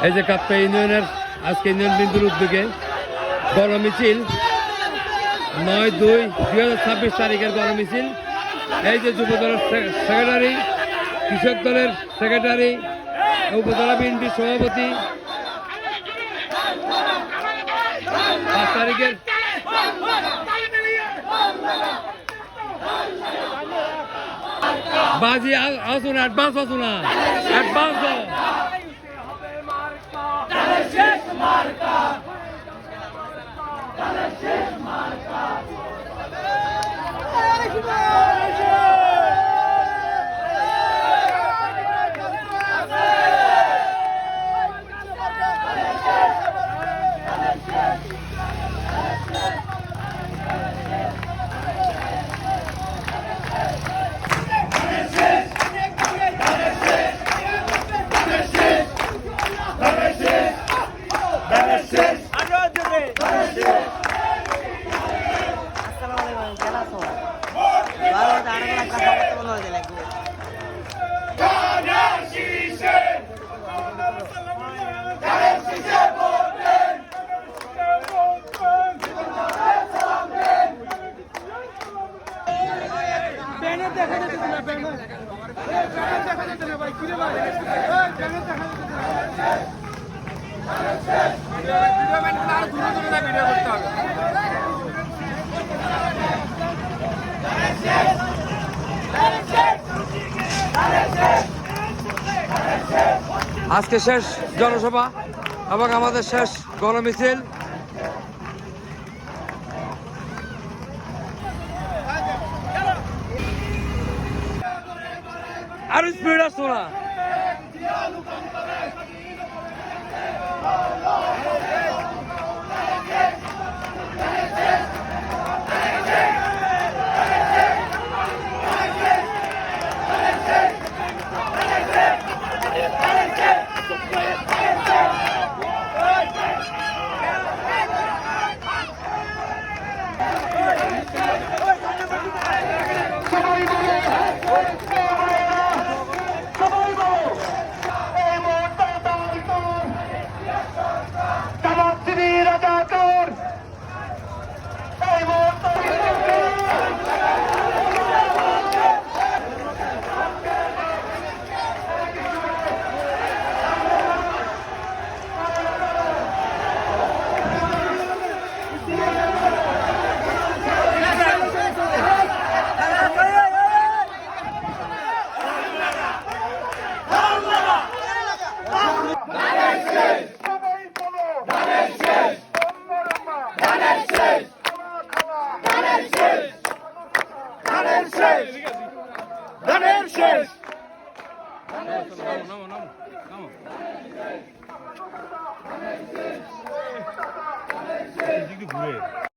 এই যে কাপ্তা ইউনিয়নের আজকে ইউনিয়ন বিন্দুর উদ্যোগে গণমিছিল 9/2/2026 তারিখের গণমিছিল। এই যে যুব দলের সেক্রেটারি, কৃষক দলের সেক্রেটারি, উপজেলা বিএনপির সভাপতি 5 তারিখের বাজি আসুন, অ্যাডভান্স আসুন না, অ্যাডভান্স আজকে শেষ জনসভা এবং আমাদের শেষ গণমিছিল। আর স্পিড আসতো না। ঘুরে